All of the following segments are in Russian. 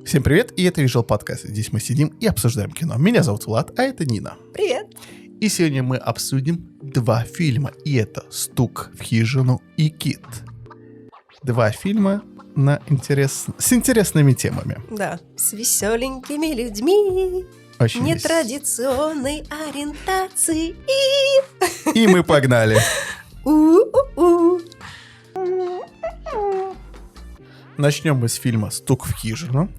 Всем привет, и это Visual Podcast. Здесь мы сидим и обсуждаем кино. Меня зовут Влад, а это Нина. Привет. И сегодня мы обсудим два фильма, и это «Стук в хижину» и «Кит». Два фильма с интересными темами. Да, с веселенькими людьми, Очень нетрадиционной ориентации. И мы погнали. У-у-у. Начнем мы с фильма «Стук в хижину».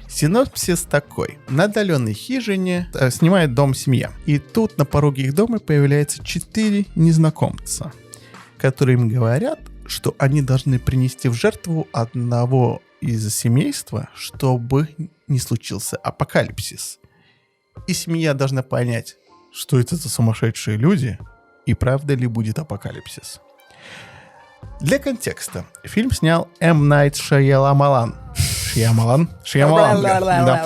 Синопсис такой. На отдаленной хижине снимает дом семья. И тут на пороге их дома появляется 4 незнакомца, которые им говорят, что они должны принести в жертву одного из семейства, чтобы не случился апокалипсис. И семья должна понять, что это за сумасшедшие люди и правда ли будет апокалипсис. Для контекста. Фильм снял М. Найт Шьямалан, да,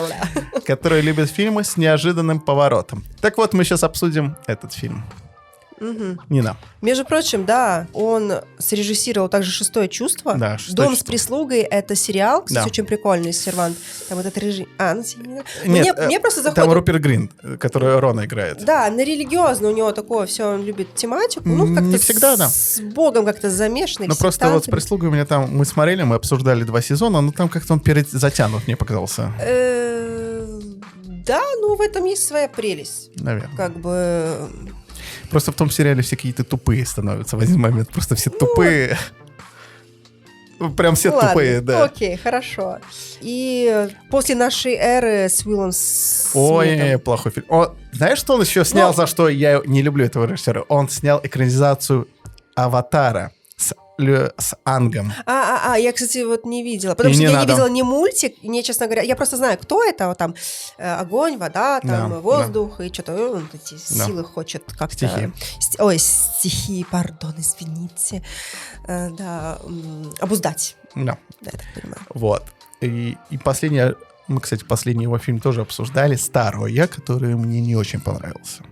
который любит фильмы с неожиданным поворотом. Так вот, мы сейчас обсудим этот фильм. Угу. Нина. Между прочим, да, он срежиссировал также «Шестое чувство». Да, «Шестое «Дом чувство». с прислугой» — это сериал, кстати, Да. очень прикольный, Сервант. Там вот этот режим... Нет, мне просто там заходит... Руперт Грин, который Рона играет. Да, на религиозно у него такое все, он любит тематику. Ну, как-то Не всегда, да. с Богом как-то замешанный. Ну, просто вот с прислугой у меня там... Мы смотрели, мы обсуждали 2 сезона, но там как-то он затянут, мне показался. Да, ну в этом есть своя прелесть. Наверное. Как бы... Просто в том сериале все какие-то тупые становятся в один момент. Просто все тупые. Прям все Ладно, тупые, да. Окей, хорошо. И после нашей эры с Уиллом Ой, плохой фильм. Знаешь, что он еще снял, за что я не люблю этого режиссера? Он снял экранизацию «Аватара» с Ангом. Я, кстати, вот не видела. Потому И что не я надо. не видела ни мультик, ни, честно говоря, я просто знаю, кто это. Вот там огонь, вода, там Да, воздух, и что-то он эти Да. силы хочет как-то... Стихии. Стихии, пардон, извините. Обуздать. Да. Да, я так понимаю. Вот. И последний... Мы, кстати, последний его фильм тоже обсуждали. «Старое», который мне не очень понравился.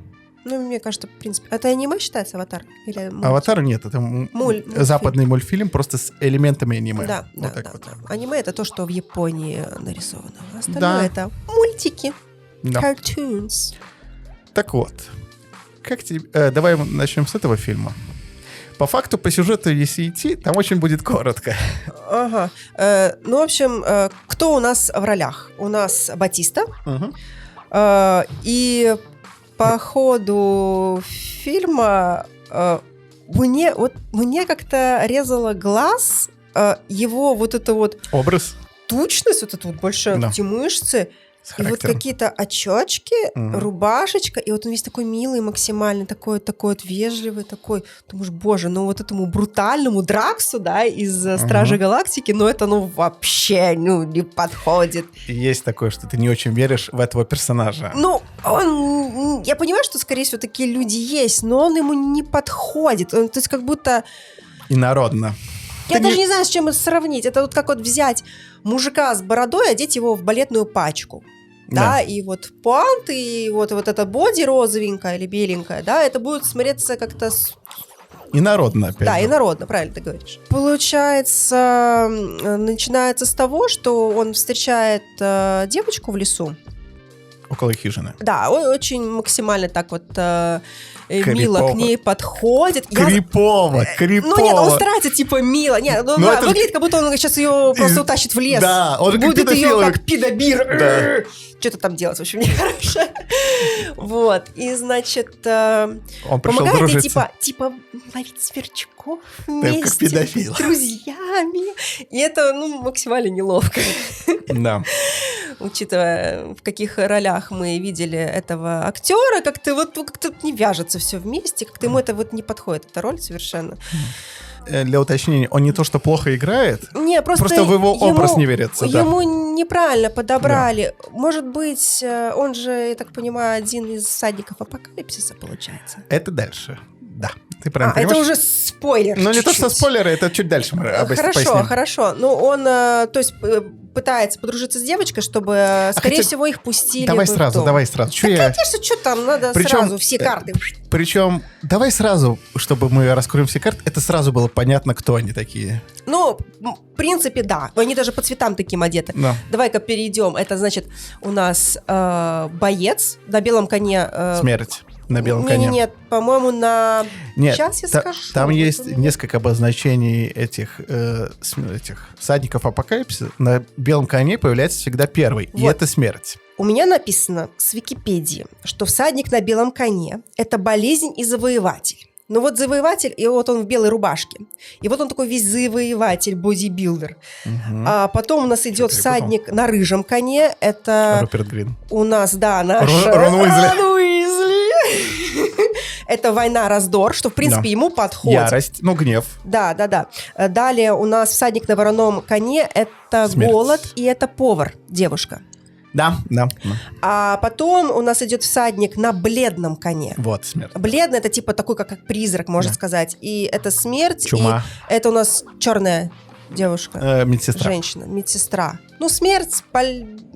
Ну, мне кажется, в принципе... Это аниме считается, «Аватар»? Или мультик? «Аватар» нет, это Мультфильм. западный мультфильм, просто с элементами аниме. Да, Вот да, так да, вот. да. Аниме — это то, что в Японии нарисовано. Остальное Да. это мультики, Да. cartoons. Так вот, давай начнем с этого фильма. По факту, по сюжету, если идти, там очень будет коротко. Ага. Ну, в общем, кто у нас в ролях? У нас Батиста. Мгм. И по ходу фильма мне как-то резало глаз его вот эта вот Образ тучность, вот это вот большие Да. эти мышцы, с и вот характером. какие-то очечки, Мгм. рубашечка, и вот он весь такой милый максимально, такой вот вежливый, такой, думаешь, боже, ну вот этому брутальному Драксу, да, из «Стражей Галактики», ну это, ну, вообще, ну, не подходит. И есть такое, что ты не очень веришь в этого персонажа. Ну, я понимаю, что, скорее всего, такие люди есть, но он ему не подходит. То есть как будто... Инородно. Я Ты даже не- не знаю, с чем это сравнить. Это вот как вот взять мужика с бородой, одеть его в балетную пачку. Да, и вот пуанты, и вот это боди розовенькое или беленькое, да, это будет смотреться как-то... Инородно, опять Да, же. инородно, правильно ты говоришь. Получается, начинается с того, что он встречает девочку в лесу. Около хижины. Да, он очень максимально так вот мило Крипово. к ней подходит. Крипово. Ну нет, он старается типа мило. Нет, ну, Ну, да, это- выглядит, как будто он сейчас ее просто утащит в лес. Да, он как будет педофил. ее как пидобир. Да. Что-то там делать, в общем, нехорошо. Вот. И, значит, Он пришел помогает ей дружиться. типа ловить сверчков как вместе педофил. с друзьями. И это, ну, максимально неловко. Да. Учитывая, в каких ролях мы видели этого актера, как-то вот как-то не вяжется все вместе, как-то ему это вот не подходит, эта роль совершенно. Для уточнения, он не то, что плохо играет, Не, просто в его ему- образ не верится. Да. Ему неправильно подобрали. Может быть, он же, я так понимаю, один из всадников апокалипсиса, получается. Это дальше. Да. Ты правильно Это понимаешь? уже спойлер. Ну, не то, что чуть-чуть. спойлеры, это чуть дальше мы Хорошо, поясним. хорошо. Ну, он, то есть, пытается подружиться с девочкой, чтобы, скорее всего, их пустили Давай бы в сразу, дом. давай сразу. Чё Так, я... конечно, что там, надо сразу все карты. Причем, давай сразу, чтобы мы раскроем все карты, это сразу было понятно, кто они такие. Ну, в принципе, да. Они даже по цветам таким одеты. Да. Давай-ка перейдем. Это, значит, у нас боец на белом коне. Смерть на белом коне. Нет, по-моему, на... Нет, Сейчас я скажу. там есть несколько обозначений этих всадников апокалипсиса. На белом коне появляется всегда первый, и это смерть. У меня написано с Википедии, что всадник на белом коне – это болезнь и завоеватель. Ну вот завоеватель, и вот он в белой рубашке. И вот он такой весь завоеватель, бодибилдер. Угу. А потом у нас идет всадник на рыжем коне. Это Руперт Грин. у нас, да, наш Рон Уизли. Рон Уизли. Это война, раздор, что, в принципе, ему подходит. Ярость, ну, гнев. Да. Далее у нас всадник на вороном коне – это Смерть. голод, и это повар, девушка. Да. А потом у нас идет всадник на бледном коне. Вот, смерть. Бледный – это типа такой, как призрак, можно сказать. И это смерть. Чума. И это у нас черная девушка. Медсестра. Женщина, медсестра. Ну, смерть,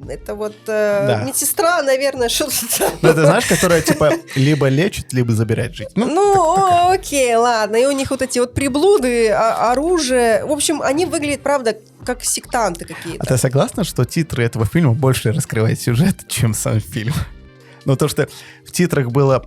это вот Да. медсестра, наверное, что-то там. Ну, это, знаешь, которая, типа, либо лечит, либо забирает жизнь. Ну, окей, ладно. И у них вот эти вот приблуды, оружие. В общем, они выглядят, правда, как сектанты какие-то. А ты согласна, что титры этого фильма больше раскрывают сюжет, чем сам фильм? Ну, то, что в титрах было...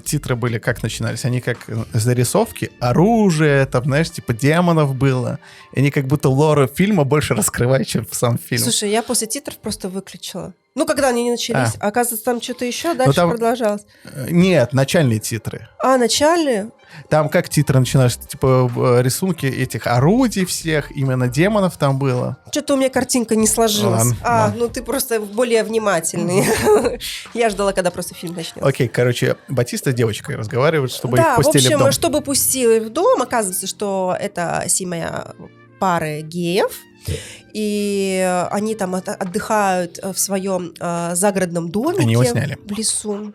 титры были как начинались? Они как зарисовки, оружие, там, знаешь, типа демонов было. И они как будто лору фильма больше раскрывают, чем сам фильм. Слушай, я после титров просто выключила. Ну, когда они не начались. А оказывается, там что-то еще дальше там... продолжалось. Нет, начальные титры. А, начальные? Там как титры начинались, типа рисунки этих орудий всех, именно демонов там было. Что-то у меня картинка не сложилась. Ладно. Ну ты просто более внимательный. Я ждала, когда просто фильм начнется. Окей, короче, Батиста с девочкой разговаривают, чтобы их Да, в пустили в общем, дом. чтобы пустили в дом, оказывается, что это семья пары геев. И они там отдыхают в своем загородном домике. Они его сняли. В лесу.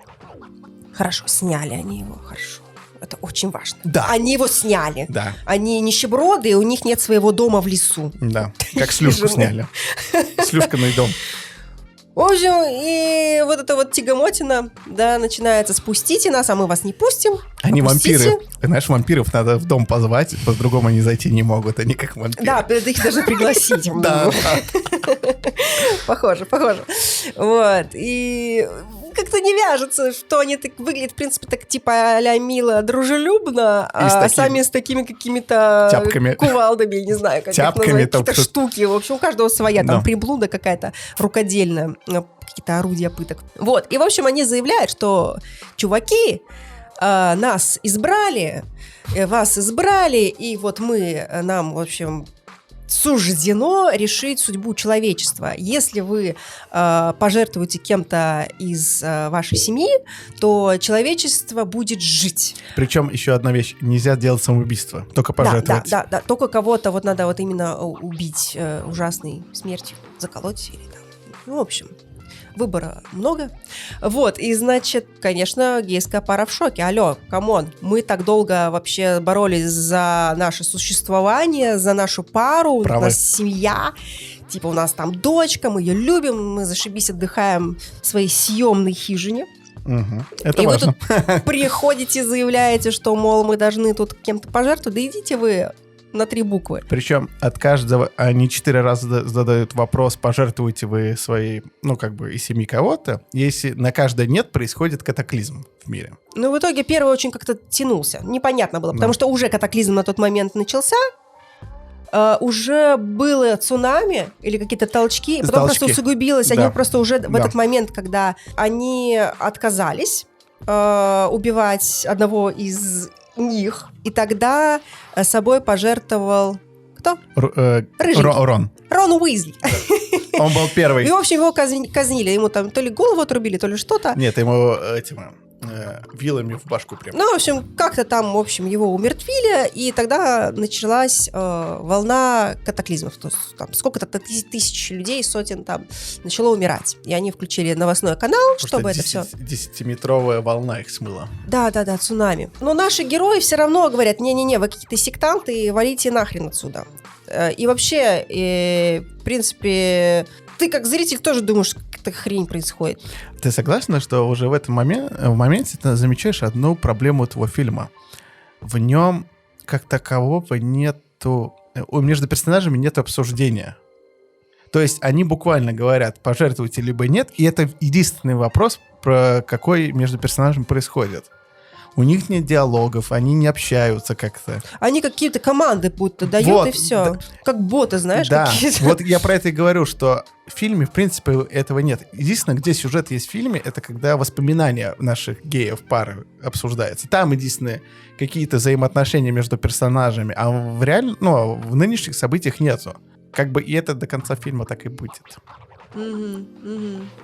Хорошо, сняли они его, хорошо. Это очень важно. Да. Они его сняли. Да. Они нищеброды, и у них нет своего дома в лесу. Да, как слюшку сняли. Слюшканый дом. В общем, и вот эта вот тягомотина, да, начинается. Спустите нас, а мы вас не пустим. Они Опустите. вампиры. Знаешь, вампиров надо в дом позвать, по-другому они зайти не могут. Они как вампиры. Да, надо их даже пригласить. Да. Похоже. Вот. И как-то не вяжется, что они так выглядят, в принципе, так типа а-ля мило, дружелюбно, а сами с такими какими-то тяпками. Кувалдами, я не знаю, как их Тяпками, назвать, какие-то штуки. В общем, у каждого своя там приблуда какая-то рукодельная, какие-то орудия пыток. Вот. И, в общем, они заявляют, что чуваки, нас избрали, вас избрали, и вот нам, в общем, суждено решить судьбу человечества. Если вы пожертвуете кем-то из вашей семьи, то человечество будет жить. Причем еще одна вещь. Нельзя делать самоубийство. Только пожертвовать. Да. Только кого-то вот надо вот именно убить ужасной смертью, заколоть или там. Ну, в общем, выбора много. Вот, и, значит, конечно, гейская пара в шоке. Алло, камон, мы так долго вообще боролись за наше существование, за нашу пару, Правы. у нас семья, типа у нас там дочка, мы ее любим, мы зашибись отдыхаем в своей съемной хижине. Угу. Это и важно. вы тут приходите, заявляете, что, мол, мы должны тут кем-то пожертвовать, да идите вы на 3 буквы. Причем от каждого они 4 раза задают вопрос, пожертвуете вы своей, из семьи кого-то. Если на каждое нет, происходит катаклизм в мире. Ну, в итоге первый очень как-то тянулся. Непонятно было, потому что уже катаклизм на тот момент начался. Уже было цунами или какие-то толчки, потом просто усугубилось. Они просто уже в этот момент, когда они отказались убивать одного из них, и тогда собой пожертвовал... Кто? Рон. Рон Уизли. Он был первый. И, в общем, его казнили. Ему там то ли голову отрубили, то ли что-то. Нет, ему вилами в башку прям. Ну, в общем, как-то там, в общем, его умертвили, и тогда началась волна катаклизмов. То есть там сколько-то тысяч людей, сотен там начало умирать. И они включили новостной канал, чтобы это все... 10-метровая волна их смыла. Да, цунами. Но наши герои все равно говорят, не-не-не, вы какие-то сектанты, валите нахрен отсюда. И вообще, в принципе, ты как зритель тоже думаешь, какая-то хрень происходит. Ты согласна, что уже в моменте ты замечаешь одну проблему этого фильма? В нем как такового нету... Между персонажами нет обсуждения. То есть они буквально говорят, пожертвуйте либо нет, и это единственный вопрос, про какой между персонажами происходит. У них нет диалогов, они не общаются как-то. Они какие-то команды будто дают, вот, и все. Да. Как боты, знаешь, да, какие-то. Вот я про это и говорю, что в фильме, в принципе, этого нет. Единственное, где сюжет есть в фильме, это когда воспоминания наших геев пары обсуждаются. Там единственное какие-то взаимоотношения между персонажами, а в нынешних событиях нету. Как бы и это до конца фильма так и будет.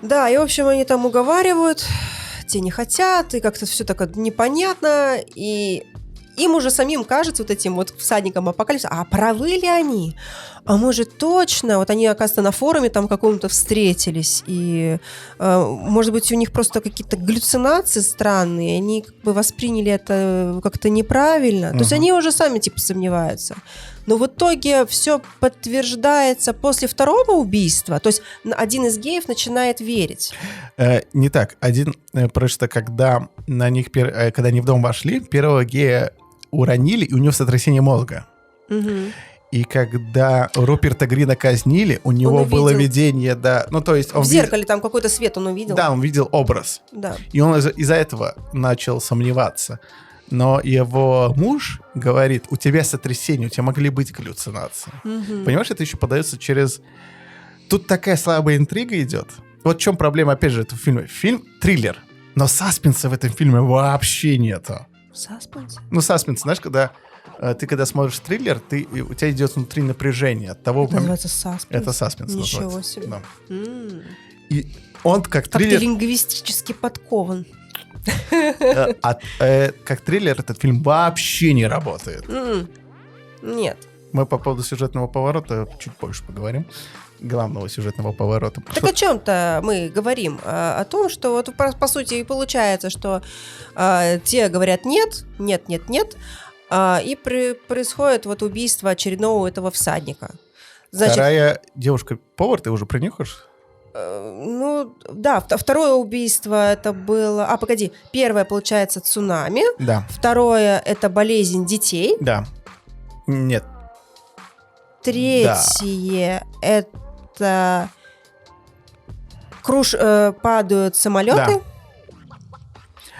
Да, и в общем они там уговаривают, те не хотят, и как-то все так непонятно, и им уже самим кажется, вот этим вот всадникам апокалипсиса, а правы ли они? А может точно? Вот они, оказывается, на форуме там каком-то встретились, и, может быть, у них просто какие-то галлюцинации странные, они как бы восприняли это как-то неправильно. То есть они уже сами типа сомневаются. Но в итоге все подтверждается после второго убийства. То есть один из геев начинает верить. Не так. Просто когда когда они в дом вошли, первого гея уронили, и у него сотрясение мозга. Угу. И когда Руперта Грина казнили, у него было видение, да. Ну, то есть он в зеркале там какой-то свет он увидел. Да, он видел образ. Да. И он из-за этого начал сомневаться. Но его муж говорит, у тебя сотрясение, у тебя могли быть галлюцинации. Угу. Понимаешь, это еще подается через... Тут такая слабая интрига идет. Вот в чем проблема, опять же, этого фильма. Фильм триллер, но саспенса в этом фильме вообще нету. Саспенс? Ну, саспенс, знаешь, когда смотришь триллер, у тебя идет внутри напряжение от того... Это называется саспенс? Это саспенс Ничего называется. себе. Да. И он как триллер... Как ты лингвистически подкован. Как триллер этот фильм вообще не работает. Нет. Мы по поводу сюжетного поворота чуть позже поговорим. Главного сюжетного поворота. Так о чем-то мы говорим? О том, что вот по сути и получается, что те говорят нет, и происходит вот убийство очередного этого всадника. Значит, вторая девушка-повар, ты уже пронюхаешь? Ну, да, второе убийство это было... Первое, получается, цунами. Да. Второе, это болезнь детей. Да. Нет. Третье, это... падают самолеты. Да.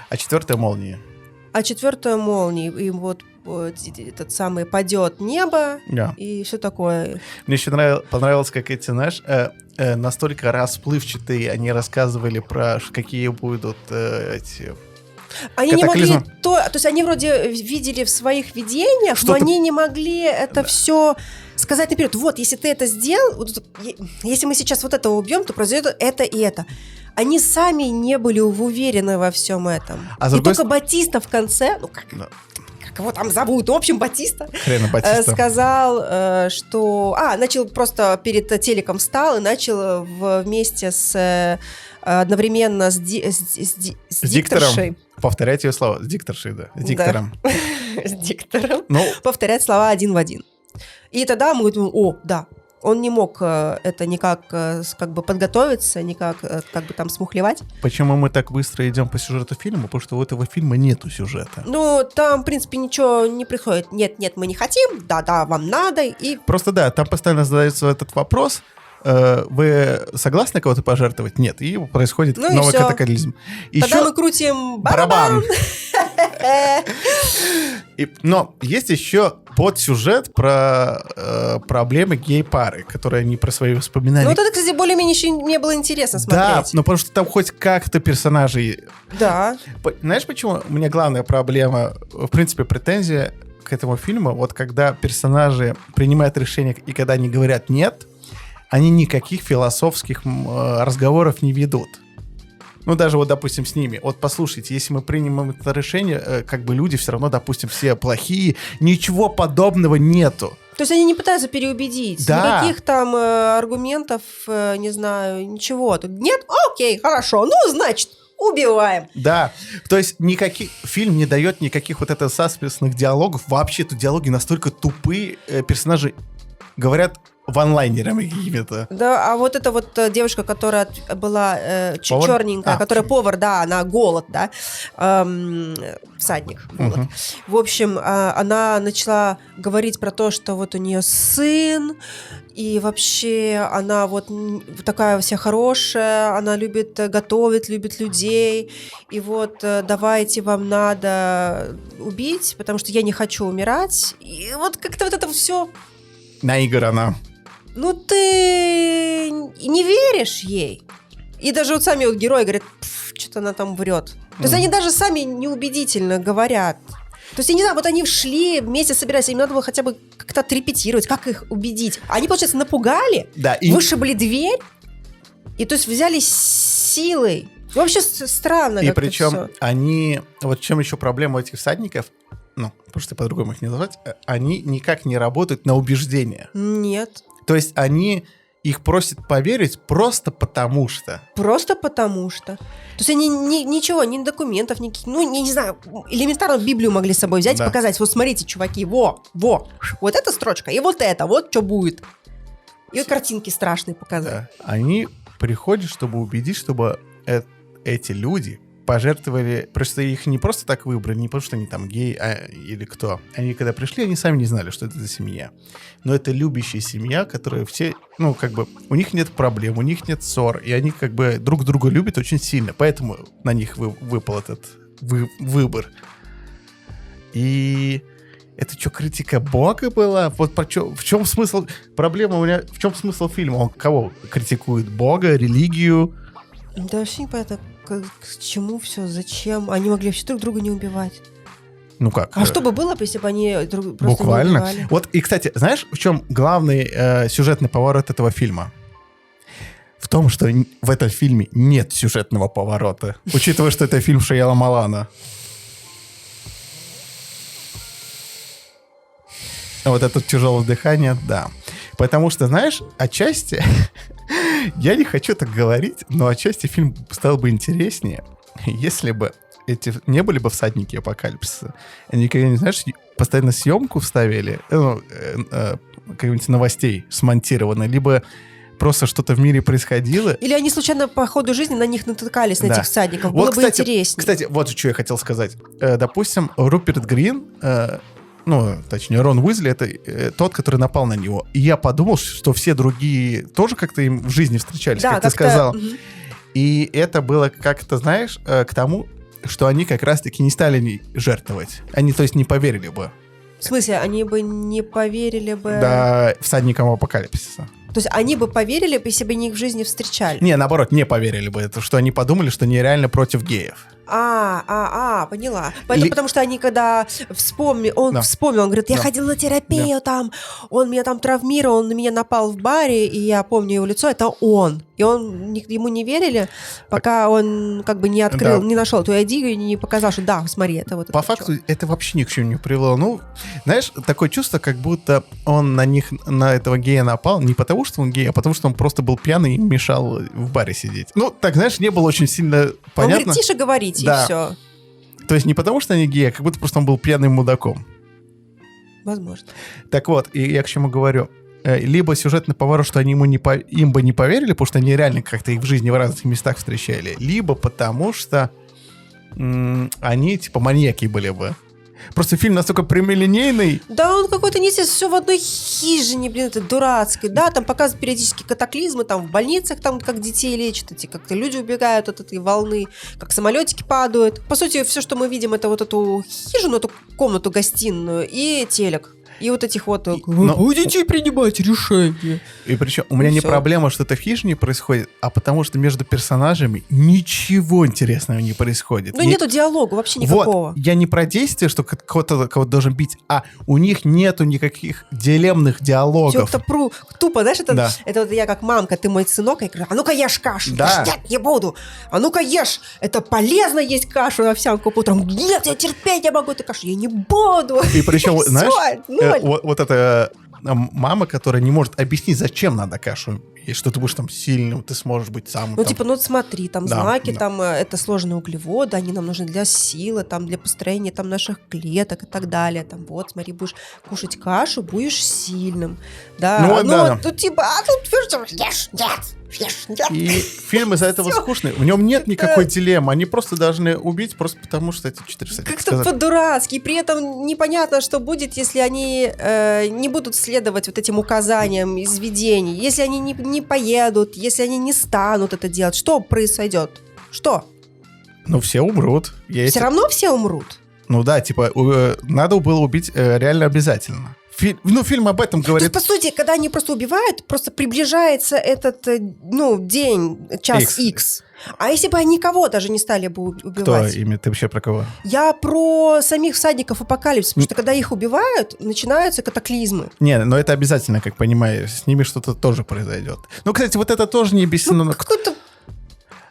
А четвертое молния. И вот этот самый падет небо, да. И все такое. Мне еще понравилось, как эти, знаешь, настолько расплывчатые они рассказывали про какие будут эти... Они не могли то есть они вроде видели в своих видениях, но они не могли это все сказать наперед. Вот, если ты это сделал, если мы сейчас вот этого убьем, то произойдет это и это. Они сами не были уверены во всем этом. И только Батиста в конце, как его там зовут, в общем, Батиста, сказал, что... начал просто перед телеком встал и начал вместе одновременно с дикторшей. Повторять ее слова. С дикторшей, да. С диктором. С диктором. Повторять слова один в один. И тогда мы говорим, да. Он не мог это никак как бы подготовиться, никак как бы там смухлевать. Почему мы так быстро идем по сюжету фильма? Потому что у этого фильма нету сюжета. Ну, там, в принципе, ничего не приходит. Нет, мы не хотим, да, вам надо. И... Просто да, там постоянно задается этот вопрос. Вы согласны кого-то пожертвовать? Нет. И происходит новый катаклизм. Тогда мы крутим барабан. Но есть еще подсюжет про проблемы гей-пары, которые они про свои воспоминания... Ну, вот это, кстати, более-менее еще не было интересно смотреть. Да, но потому что там хоть как-то персонажи... Да. Знаешь, почему у меня главная проблема, в принципе, претензия к этому фильму, вот когда персонажи принимают решение и когда они говорят «нет», они никаких философских разговоров не ведут. Ну, даже вот, допустим, с ними. Вот послушайте, если мы примем это решение, как бы люди все равно, допустим, все плохие. Ничего подобного нету. То есть они не пытаются переубедить. Да. Никаких там аргументов, не знаю, ничего. Нет? Окей, хорошо. Ну, значит, убиваем. Да. То есть фильм не дает никаких вот этих саспенсных диалогов. Вообще тут диалоги настолько тупые, персонажи говорят ванлайнерами какими-то. Да, а вот эта вот девушка, которая была черненькая, которая повар, да, она голод, да, всадник, голод. Мгм. В общем, она начала говорить про то, что вот у нее сын, и вообще она вот такая вся хорошая, она любит готовить, любит людей, и вот давайте вам надо убить, потому что я не хочу умирать. И вот как-то вот это все... Наиграно. Ну, ты не веришь ей. И даже вот сами вот герои говорят, что-то она там врет. То есть они даже сами неубедительно говорят. То есть, я не знаю, вот они шли, вместе собирались, им надо было хотя бы как-то отрепетировать, как их убедить. Они, получается, напугали, Да, и... вышибли дверь, и то есть взяли силой. Вообще странно И как-то причем всё. они... Вот в чем еще проблема у этих всадников, ну, потому что по-другому их не назвать, они никак не работают на убеждение. Нет. То есть они их просят поверить просто потому что. Просто потому что. То есть они ничего, ни документов, никаких, ну, не знаю, элементарно Библию могли с собой взять Да. и показать. Вот смотрите, чуваки, вот эта строчка и вот это, вот что будет. И картинки страшные показать. Да. Они приходят, чтобы убедить, чтобы эти люди пожертвовали... Просто их не просто так выбрали, не потому что они там геи или кто. Они когда пришли, они сами не знали, что это за семья. Но это любящая семья, которая все... Ну, как бы, у них нет проблем, у них нет ссор, и они как бы друг друга любят очень сильно. Поэтому на них выпал этот выбор. И... Это что, критика Бога была? Вот в чем смысл... Проблема у меня... В чем смысл фильма? Он кого критикует? Бога, религию? Да вообще непонятно, к чему все, зачем. Они могли вообще друг друга не убивать. Ну как? А что бы было, если бы они просто Буквально. не убивали? Вот, и, кстати, знаешь, в чем главный сюжетный поворот этого фильма? В том, что в этом фильме нет сюжетного поворота. Учитывая, что это фильм Шайяламалана. Вот это тяжелое дыхание, да. Потому что, знаешь, отчасти... Я не хочу так говорить, но отчасти фильм стал бы интереснее, если бы эти не были бы всадники апокалипсиса. Они, знаешь, постоянно съемку вставили, каких-нибудь новостей смонтировано, либо просто что-то в мире происходило. Или они случайно по ходу жизни на них натыкались, на Да. этих всадников. Вот, Было бы кстати, интереснее. Кстати, вот что я хотел сказать. Допустим, Руперт Грин... ну, точнее, Рон Уизли — это тот, который напал на него. И я подумал, что все другие тоже как-то им в жизни встречались, Да, как ты как-то, сказал. мгм. И это было как-то, знаешь, к тому, что они как раз-таки не стали жертвовать. Они, то есть, не поверили бы. В смысле, они бы не поверили бы... Да, всадникам апокалипсиса. То есть они бы поверили, если бы они их в жизни встречали. Не, наоборот, не поверили бы. Это что они подумали, что они реально против геев. Поняла. Поэтому, потому что они, когда он вспомнил, он говорит, я Да. ходил на терапию там, он меня там травмировал, он на меня напал в баре, и я помню его лицо, это он. И ему не верили, пока он как бы не открыл, Да. не нашел эту ID и не показал, что да, смотри, это вот По это факту чё. это вообще ни к чему не привело. Ну, знаешь, такое чувство, как будто он на этого гея напал не потому, что он гей, а потому, что он просто был пьяный и мешал в баре сидеть. Ну, так, знаешь, не было очень сильно Он понятно. говорит, тише говорите, Да. и все. То есть не потому, что они геи, а как будто просто он был пьяным мудаком. Возможно. Так вот, и я к чему говорю. Либо сюжетный поворот, что они им бы не поверили, потому что они реально как-то их в жизни в разных местах встречали. Либо потому, что они типа маньяки были бы. Просто фильм настолько прямолинейный. Да, он какой-то не все в одной хижине, блин, это дурацкой. Да, там показывают периодически катаклизмы, там в больницах, там как детей лечат, эти как-то люди убегают от этой волны, как самолетики падают. По сути, все, что мы видим, это вот эту хижину, эту комнату гостиную и телек. И вот этих вот... Но- Будете принимать решения. И причем у меня не всё. проблема, что это в хижине происходит, а потому что между персонажами ничего интересного не происходит. Ну, нету диалога вообще никакого. Вот, я не про действие, что кого-то должен бить, а у них нету никаких дилеммных диалогов. Чё-то тупо, знаешь, Да. это вот я как мамка, ты мой сынок, я говорю, а ну-ка ешь кашу. Да. Нет, не буду. А ну-ка ешь. Это полезно есть кашу овсянку по утрам. Нет, я терпеть не могу эту кашу. Я не буду. И причем, Всё, знаешь, ноль. вот эта мама, которая не может объяснить, зачем надо кашу И что ты будешь там сильным, ты сможешь быть самым... Ну, там... типа, ну, смотри, там Да, знаки, да. там это сложные углеводы, они нам нужны для силы, там, для построения там наших клеток и так далее. Там, вот, смотри, будешь кушать кашу, будешь сильным. Да, Ну, вот, да. тут типа, тут ешь, нет. И фильм из-за этого Всё. скучный. В нем нет никакой дилеммы. Они просто должны убить просто потому, что это 400. Как-то по-дурацки. И при этом непонятно, что будет, если они не будут следовать вот этим указаниям из видений. Если они не поедут, если они не станут это делать. Что произойдет? Что? Ну, все умрут. Все равно все умрут. Ну да, типа, надо было убить реально обязательно. Фильм об этом То говорит. есть, по сути, когда они просто убивают, просто приближается этот, день, час X. А если бы они никого даже не стали бы убивать? Кто ими? Ты вообще про кого? Я про самих всадников апокалипсиса, потому что когда их убивают, начинаются катаклизмы. Не, но это обязательно, как понимаю, с ними что-то тоже произойдет. Ну, кстати, вот это тоже не объяснено. Какой-то,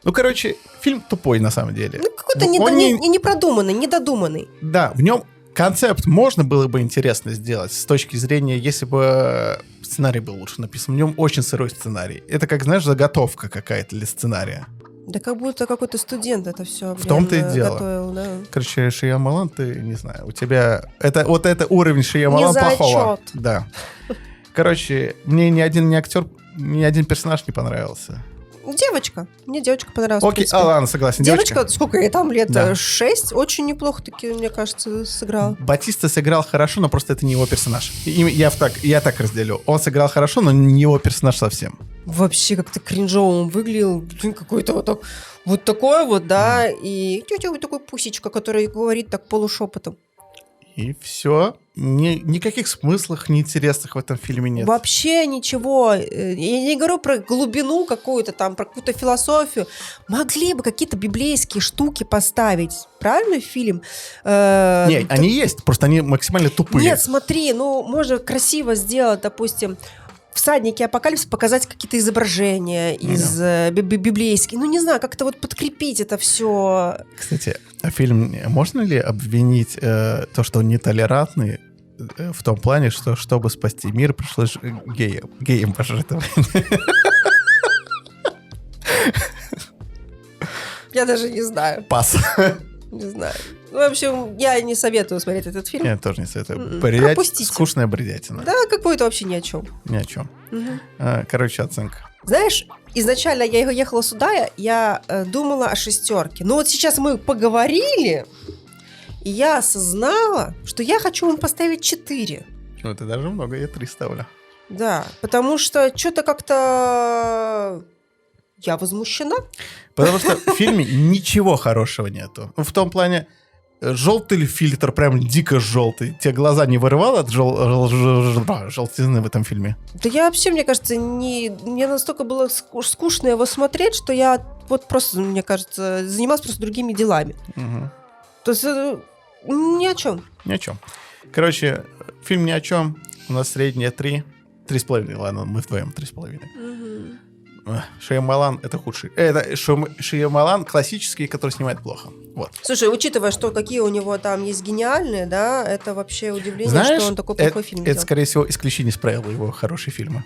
Ну, короче, фильм тупой на самом деле. какой-то Он непродуманный, недодуманный. Да, в нем концепт можно было бы интересно сделать с точки зрения, если бы сценарий был лучше написан. В нем очень сырой сценарий. Это, как, знаешь, заготовка какая-то для сценария. Да как будто какой-то студент это все В том-то и дело. готовил, да. Короче, Шиямалан, ты, не знаю, у тебя... Это уровень Шиямалан Не за плохого. отчет. Да. Короче, мне ни один персонаж не понравился. Девочка. Мне девочка понравилась. в Окей, принципе. ладно, согласен. Девочка, сколько ей там лет? Да. 6. Очень неплохо таки, мне кажется, сыграла. Батиста сыграл хорошо, но просто это не его персонаж. Я так разделю. Он сыграл хорошо, но не его персонаж совсем. Вообще как-то кринжово он выглядел. Какой-то вот такой вот, да. И тетя такой пусечка, который говорит так полушепотом. И все. Никаких смыслов неинтересных в этом фильме нет. Вообще ничего. Я не говорю про глубину какую-то там, про какую-то философию. Могли бы какие-то библейские штуки поставить. Правильно, фильм? Нет, они есть, просто они максимально тупые. Нет, смотри, можно красиво сделать, допустим, всадники апокалипсиса, показать какие-то изображения из библейских. Ну, не знаю, как-то вот подкрепить это все. Кстати, а фильм можно ли обвинить то, что он нетолерантный, в том плане, что чтобы спасти мир, пришлось геям пожертвовать? Я даже не знаю. Пас. Не знаю. Ну, в общем, я не советую смотреть этот фильм. Я тоже не советую. Пропустите. Скучная бредятина. Да, какой-то вообще ни о чем. Ни о чем. Короче, оценка. Знаешь, изначально я ехала сюда, я думала о 6. Но вот сейчас мы поговорили, и я осознала, что я хочу вам поставить 4. Ну, это даже много, я 3 ставлю. Да, потому что что-то как-то я возмущена. Потому что в фильме ничего хорошего нету. В том плане, желтый фильтр, прям дико желтый. Тебе глаза не вырывало от желтизны в этом фильме? Да я вообще, мне кажется, мне настолько было скучно его смотреть, что я вот просто, мне кажется, занималась просто другими делами. Угу. То есть ни о чем. Ни о чем. Короче, фильм ни о чем. У нас средняя 3. 3,5. Ладно, мы вдвоем 3,5. Шиямалан — это худший. Это Шиямалан классический, который снимает плохо. Вот. Слушай, учитывая, что какие у него там есть гениальные, да, это вообще удивление, Знаешь, что он такой плохой фильм это, делал. скорее всего, исключение из правил его хорошие фильмы.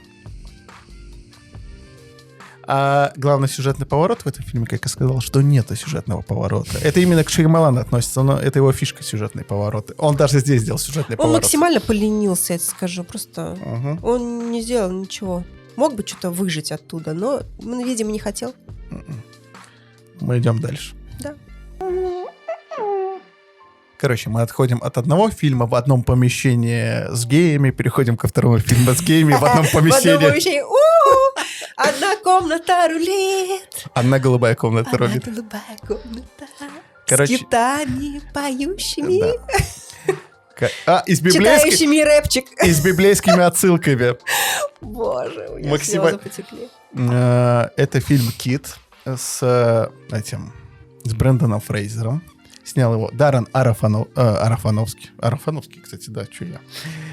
А главный сюжетный поворот в этом фильме, как я сказал, что нету сюжетного поворота. Это именно к Шиямалану относится, но это его фишка — сюжетные повороты. Он даже здесь сделал сюжетный Он поворот. максимально поленился, я тебе скажу, просто Угу. он не сделал ничего. Мог бы что-то выжить оттуда, но, видимо, не хотел. Мы идем дальше. Да. Короче, мы отходим от одного фильма в одном помещении с геями, переходим ко второму фильму с геями в одном помещении. Одна комната рулит. Одна голубая комната рулит. Одна голубая комната. Короче, с китами поющими. Да. Читающими рэпчик. И с библейскими отсылками. Боже, у меня Максимально. слезы потекли. Это фильм «Кит» с Брэндоном Фрейзером. Снял его Даррен Арофановский. Арофановский, кстати, да, что я.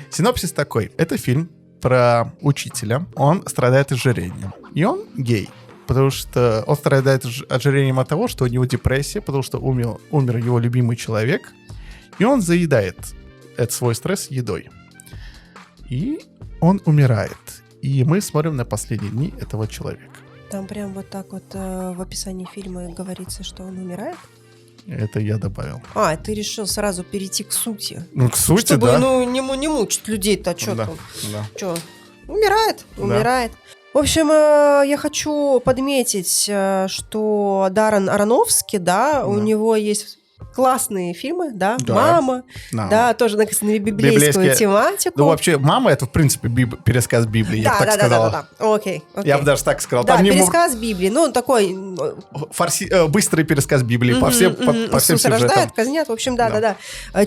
Синопсис такой. Это фильм про учителя. Он страдает ожирением. И он гей. Потому что он страдает ожирением от того, что у него депрессия, потому что умер его любимый человек. И он заедает этот свой стресс едой. И он умирает. и мы смотрим на последние дни этого человека. Там прям вот так вот в описании фильма говорится, что он умирает? Это я добавил. А, ты решил сразу перейти к сути. Ну, к сути, чтобы, да. ну, не мучить людей-то, что Да, там? да. Что? Умирает. В общем, я хочу подметить, что Даррен Аронофски, да, у него есть классные фильмы, да, Да. «Мама», Да. да, тоже на библейскую Библейские. тематику. Ну, вообще, «Мама» — это, в принципе, пересказ Библии, я бы так сказал. Да. Окей. Я бы даже так сказал. Да, Там не пересказ Библии, ну, он такой... быстрый пересказ Библии по всем Иисуса сюжетам. рождают, казнят, в общем, да.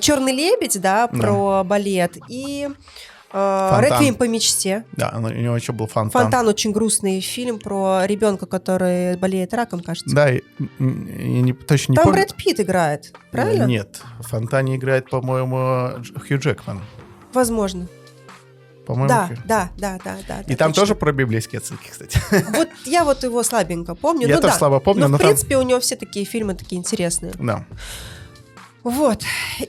«Черный лебедь», да, про балет, и «Реквием по мечте». Да, у него еще был «Фонтан». «Фонтан» очень грустный фильм про ребенка, который болеет раком, кажется. Да, я точно не Там помню. Брэд Питт играет, правильно? Нет, в «Фонтане» играет, по-моему, Хью Джекман. Возможно. По-моему, Да. И там точно. тоже про библейские отсылки, кстати. Вот я вот его слабенько помню. Я ну, тоже да. слабо помню, но но в там- принципе у него все такие фильмы такие интересные. Да. Вот.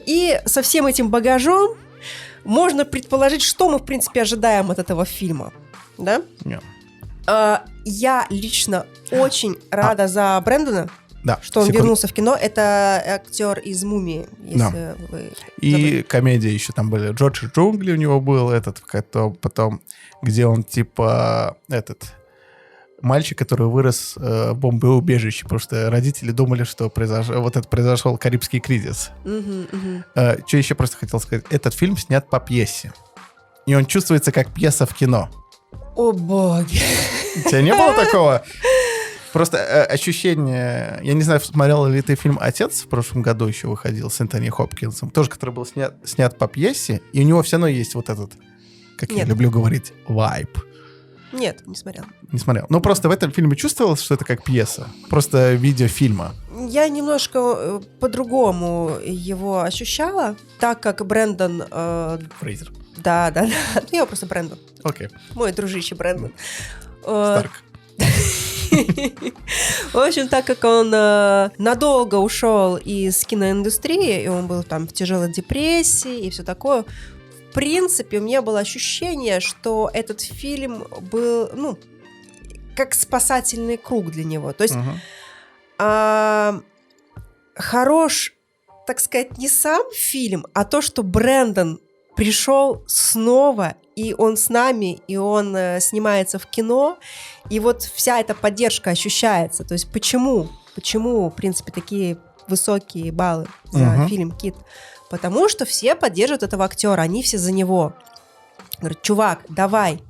И со всем этим багажом можно предположить, что мы, в принципе, ожидаем от этого фильма. Да? Нет. Я лично очень рада за Брэндона, Да. что он секунду. вернулся в кино. Это актер из «Мумии», если вы И забыли. комедия еще там были. «Джордж и джунгли» у него был этот, потом, где он типа мальчик, который вырос в бомбоубежище, потому что родители думали, что произошел Карибский кризис. Что еще просто хотел сказать? Этот фильм снят по пьесе. И он чувствуется как пьеса в кино. О, боги. У тебя не было такого? Просто ощущение... Я не знаю, смотрел ли ты фильм «Отец» в прошлом году еще выходил с Энтони Хопкинсом. Тоже, который был снят по пьесе. И у него все равно есть вот этот, как я Нет. люблю говорить, вайб. Нет, не смотрел. Не смотрел. Но просто в этом фильме чувствовалось, что это как пьеса. Просто видеофильма. Я немножко по-другому его ощущала, так как Брэндон... Фрейзер. Да. Ну, я его просто Брэндон. Окей. Мой дружище Брэндон. Старк. В общем, так как он надолго ушел из киноиндустрии, и он был там в тяжелой депрессии и все такое, в принципе, у меня было ощущение, что этот фильм был, ну, как спасательный круг для него. То есть хорош, так сказать, не сам фильм, а то, что Брэндон пришел снова, и он с нами, и он снимается в кино, и вот вся эта поддержка ощущается. То есть почему, в принципе, такие высокие баллы за фильм «Кит»? Потому что все поддерживают этого актера, они все за него. Говорят: чувак, давай,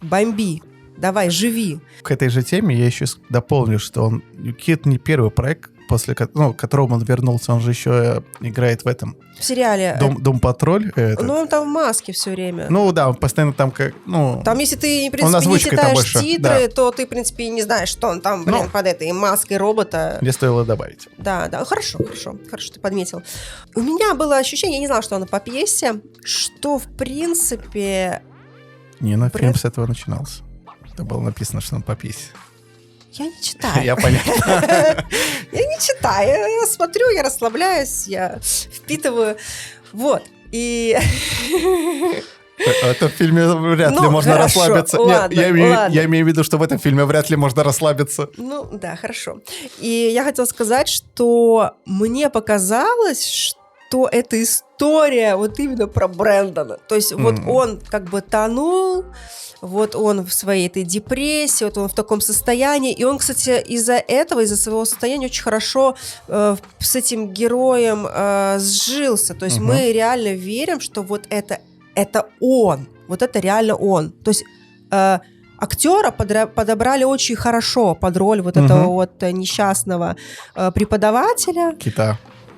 бомби, давай, живи. К этой же теме я еще дополню, что «Кит» не первый проект, после которого он вернулся, он же еще играет в этом. В сериале. Дом-патроль. Ну, он там в маске все время. Ну да, он постоянно там как... Там, если ты, в принципе, не озвучка там читаешь больше, титры, да. то ты, в принципе, не знаешь, что он там, под этой маской робота. Мне стоило добавить. Да, хорошо, ты подметил. У меня было ощущение, я не знала, что оно по пьесе, что, в принципе... Фильм с этого начинался. Это было написано, что он по пьесе. Я не читаю. Я понял. Я не читаю, я смотрю, я расслабляюсь, я впитываю. Вот. И... В этом фильме вряд ли Ну, можно хорошо, расслабиться. ладно, Нет, ладно. я имею в виду, что в этом фильме вряд ли можно расслабиться. Ну, да, хорошо. И я хотела сказать, что мне показалось, что эта история вот именно про Брэндона. То есть вот он как бы тонул, вот он в своей этой депрессии, вот он в таком состоянии. И он, кстати, из-за своего состояния очень хорошо с этим героем сжился. То есть мы реально верим, что вот это он. Вот это реально он. То есть актера подобрали очень хорошо под роль вот этого вот несчастного преподавателя.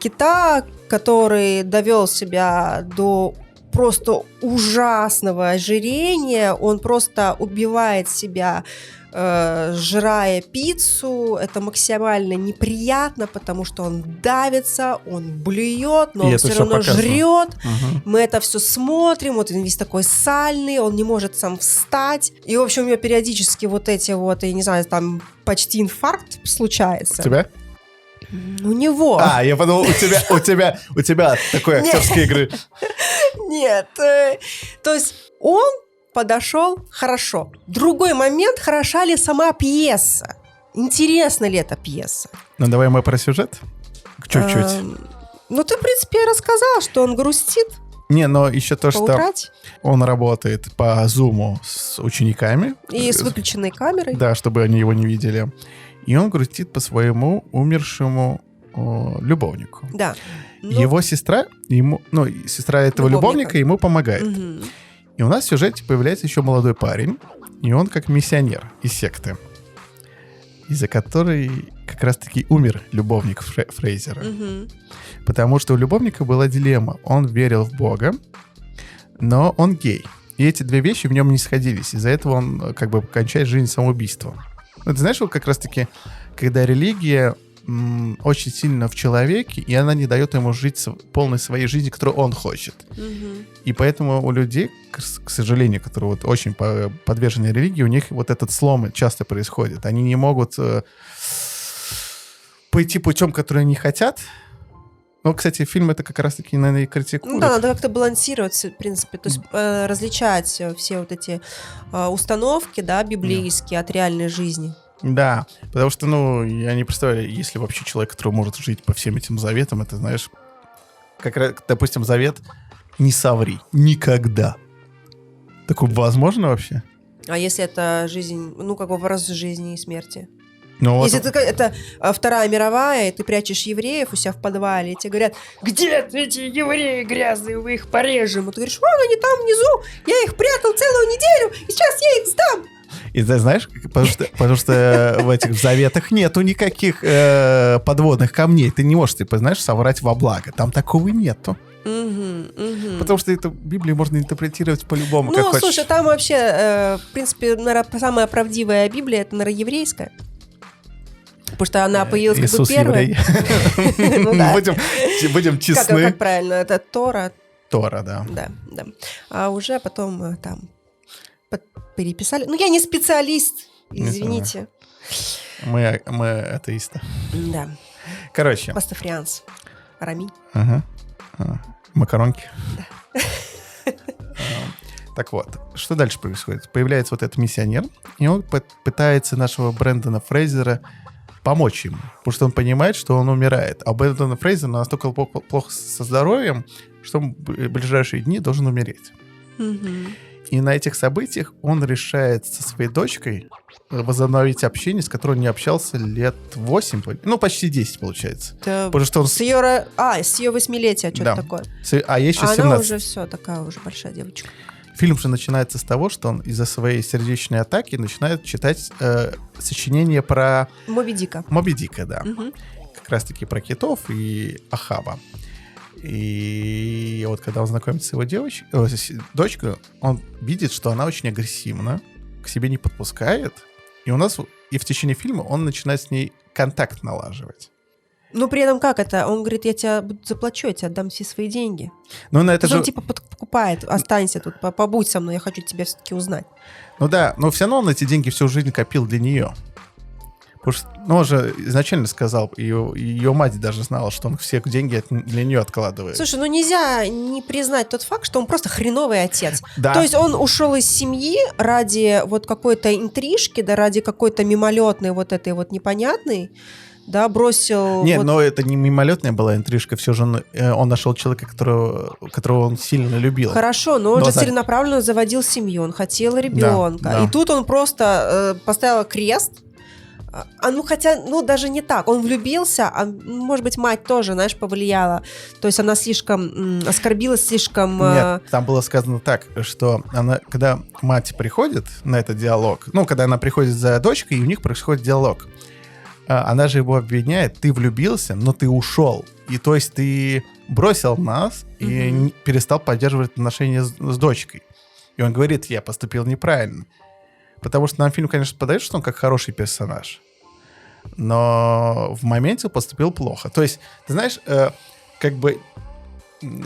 Кита, который довел себя до просто ужасного ожирения. Он просто убивает себя, жрая пиццу. Это максимально неприятно, потому что он давится, он блюет, но он все равно жрет. Мы это все смотрим, вот он весь такой сальный, он не может сам встать. И, в общем, у него периодически вот эти вот, я не знаю, там почти инфаркт случается. У тебя? У него. Я подумал, у тебя такой актерской игры. Нет. То есть он подошел, хорошо. Другой момент, хороша ли сама пьеса? Интересна ли эта пьеса? Ну, давай мы про сюжет. Чуть-чуть. Ну, ты, в принципе, рассказал, что он грустит. Не, но еще то, что Поутрать. он работает по зуму с учениками. И с выключенной камерой. Да, чтобы они его не видели. И он грустит по своему умершему любовнику. Да. Его сестра ему, сестра этого любовника ему помогает. Угу. И у нас в сюжете появляется еще молодой парень, и он как миссионер из секты, из-за которой как раз-таки умер любовник Фрейзера. Угу. Потому что у любовника была дилемма. Он верил в Бога, но он гей. И эти две вещи в нем не сходились. Из-за этого он как бы кончает жизнь самоубийством. Ну, ты знаешь, вот как раз-таки, когда религия очень сильно в человеке, и она не дает ему жить полной своей жизнью, которую он хочет. Угу. И поэтому у людей, к сожалению, которые вот очень подвержены религии, у них вот этот слом часто происходит. Они не могут пойти путем, который они хотят. Ну, кстати, фильм это как раз-таки, наверное, и критикует. Ну да, надо как-то балансировать, в принципе, то есть различать все вот эти установки, да, библейские от реальной жизни. Да, потому что, я не представляю, если вообще человек, который может жить по всем этим заветам, это, знаешь, как, допустим, завет «не соври никогда». Такое возможно вообще? А если это жизнь, как вопрос жизни и смерти? Ну, если это Вторая мировая, и ты прячешь евреев у себя в подвале, и тебе говорят, где эти евреи грязные, вы их порежем. И ты говоришь, вон они там внизу, я их прятал целую неделю, и сейчас я их сдам. И ты знаешь, потому что в этих заветах нету никаких подводных камней. Ты не можешь, знаешь, соврать во благо. Там такого нету. Потому что эту Библию можно интерпретировать по-любому, как хочешь. Слушай, там вообще, в принципе, наверное, самая правдивая Библия, это, наверное, еврейская. Потому что она появилась как бы первая. Будем честны. Как правильно? Это Тора. Тора, да. Да. А уже потом там переписали. Я не специалист, извините. Мы атеисты. Да. Короче. Пастафрианс. Раминь. Ага. Макаронки. Да. Так вот, что дальше происходит? Появляется вот этот миссионер, и он пытается нашего Брэндона Фрейзера помочь ему, потому что он понимает, что он умирает. А Брэндон Фрейзер настолько плохо со здоровьем, что он в ближайшие дни должен умереть. Угу. И на этих событиях он решает со своей дочкой возобновить общение, с которой он не общался лет 8, почти 10, получается. Потому что он... с ее 8-летия, что-то такое. А ей еще 17. Она уже все, такая уже большая девочка. Фильм же начинается с того, что он из-за своей сердечной атаки начинает читать сочинения про... Моби Дика. Моби Дика, да. Угу. Как раз-таки про китов и Ахава. И вот когда он знакомится с его дочкой, он видит, что она очень агрессивна, к себе не подпускает. И в течение фильма он начинает с ней контакт налаживать. При этом как это? Он говорит, я тебе заплачу, я тебе отдам все свои деньги. На это он подкупает, останься тут, побудь со мной, я хочу тебя все-таки узнать. Но все равно он эти деньги всю жизнь копил для нее. Потому что, он же изначально сказал, ее мать даже знала, что он все деньги для нее откладывает. Слушай, нельзя не признать тот факт, что он просто хреновый отец. Да. То есть он ушел из семьи ради вот какой-то интрижки, да, ради какой-то мимолетной вот этой вот непонятной, да, бросил... Нет, но это не мимолетная была интрижка, все же он нашел человека, которого он сильно любил. Хорошо, но он же целенаправленно заводил семью, он хотел ребенка. Да. И тут он просто поставил крест. Даже не так. Он влюбился, может быть, мать тоже, знаешь, повлияла. То есть она слишком оскорбилась, слишком... Нет, там было сказано так, что когда мать приходит на этот диалог, когда она приходит за дочкой, и у них происходит диалог, она же его обвиняет, ты влюбился, но ты ушел. И то есть ты бросил нас и перестал поддерживать отношения с дочкой. И он говорит, я поступил неправильно. Потому что нам фильм, конечно, подает, что он как хороший персонаж. Но в моменте он поступил плохо. То есть, ты знаешь,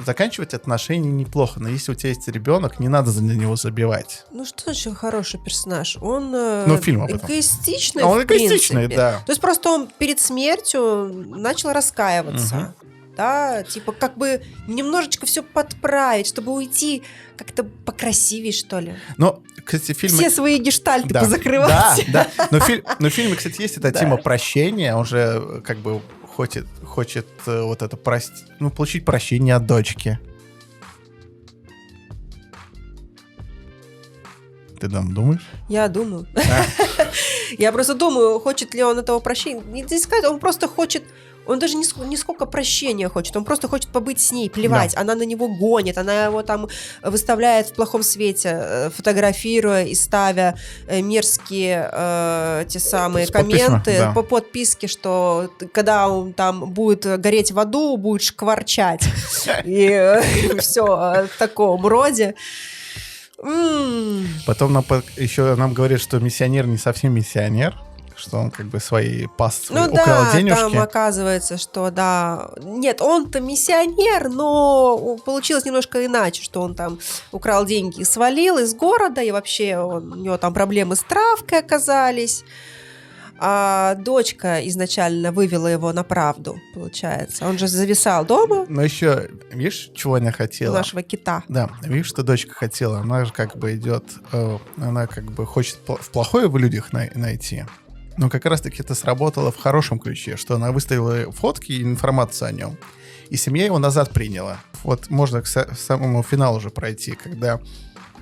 заканчивать отношения неплохо, но если у тебя есть ребенок, не надо за него забивать. Что значит хороший персонаж? Он фильм эгоистичный, он эгоистичный, да. То есть просто он перед смертью начал раскаиваться. да, типа как бы немножечко все подправить, чтобы уйти как-то покрасивее, что ли. Но, кстати, фильм... Все свои гештальты позакрывать. Да. Но в фильме, кстати, есть эта тема прощения. Он же как бы хочет вот это простить, получить прощение от дочки. Ты там думаешь? Я думаю. Я просто думаю, хочет ли он этого прощения. Не сказать, он просто хочет... Он даже не сколько прощения хочет, он просто хочет побыть с ней, плевать. Да. Она на него гонит, она его там выставляет в плохом свете, фотографируя и ставя мерзкие те самые комменты по подписке, что когда он там будет гореть в аду, будет шкварчать. И все в таком роде. Потом еще нам говорят, что миссионер не совсем миссионер, что он как бы свои паствы украл денежки. Там оказывается, что да... Нет, он-то миссионер, но получилось немножко иначе, что он там украл деньги и свалил из города, и вообще у него там проблемы с травкой оказались. А дочка изначально вывела его на правду, получается. Он же зависал дома. Но еще, видишь, чего она хотела? Нашего кита. Да, видишь, что дочка хотела? Она же как бы идет, она как бы хочет в плохое в людях найти. Но как раз-таки это сработало в хорошем ключе, что она выставила фотки и информацию о нем. И семья его назад приняла. Вот можно к самому финалу уже пройти, когда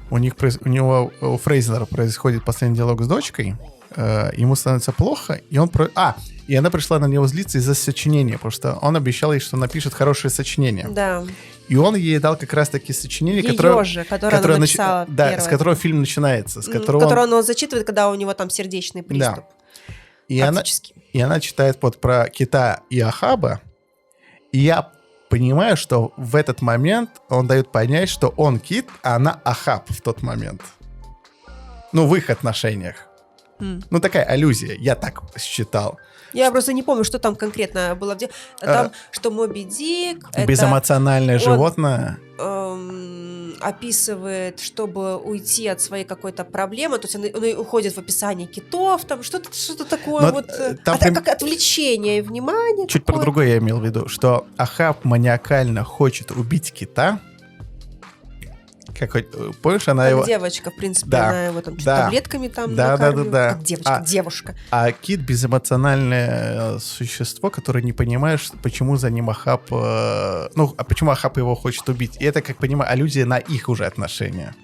у него, у Фрейзера происходит последний диалог с дочкой, ему становится плохо, и и она пришла на него злиться из-за сочинения, потому что он обещал ей, что напишет хорошее сочинение. Да. И он ей дал как раз-таки сочинение, которое она написала с которого фильм начинается. Которое он зачитывает, когда у него там сердечный приступ. Да. И она читает про кита и Ахаба, и я понимаю, что в этот момент он дает понять, что он кит, а она Ахаб в тот момент. В их отношениях. Такая аллюзия, я так считал. Я просто не помню, что там конкретно было. Там, что Моби Дик... Безэмоциональное животное. Описывает, чтобы уйти от своей какой-то проблемы. То есть он уходит в описание китов, там что-то такое как отвлечение внимания. Чуть про другое я имел в виду, что Ахаб маниакально хочет убить кита. Помнишь, она как его... девочка, в принципе, она его там таблетками там накармливает. Как девочка, девушка. А кит — безэмоциональное существо, которое не понимает, почему за ним Ахаб... почему Ахаб его хочет убить. И это, как понимаю, аллюзия на их уже отношения.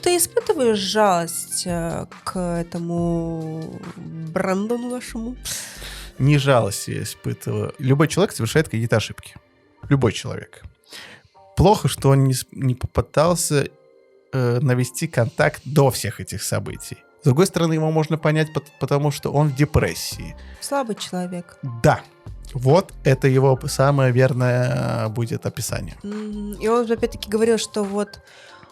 Ты испытываешь жалость к этому Брэндону вашему? Не жалость я испытываю. Любой человек совершает какие-то ошибки. Любой человек. Плохо, что он не попытался навести контакт до всех этих событий. С другой стороны, его можно понять, потому что он в депрессии. Слабый человек. Да. Вот это его самое верное будет описание. И он опять-таки говорил, что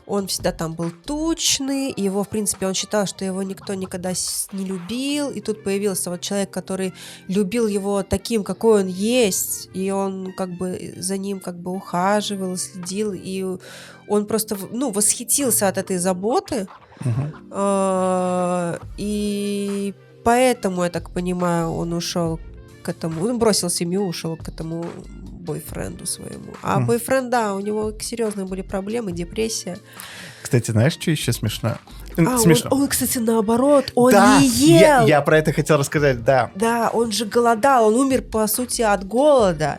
он всегда там был тучный, и его, в принципе, он считал, что его никто никогда не любил, и тут появился человек, который любил его таким, какой он есть, и он как бы за ним как бы ухаживал, следил, и он просто, восхитился от этой заботы, и поэтому, я так понимаю, он ушел к этому, он бросил семью, ушел к этому бойфренду своему. А бойфренд, да, у него серьезные были проблемы, депрессия. Кстати, знаешь, что еще смешно? Он, кстати, наоборот, он не ел. Я про это хотел рассказать, да. Да, он же голодал, он умер, по сути, от голода.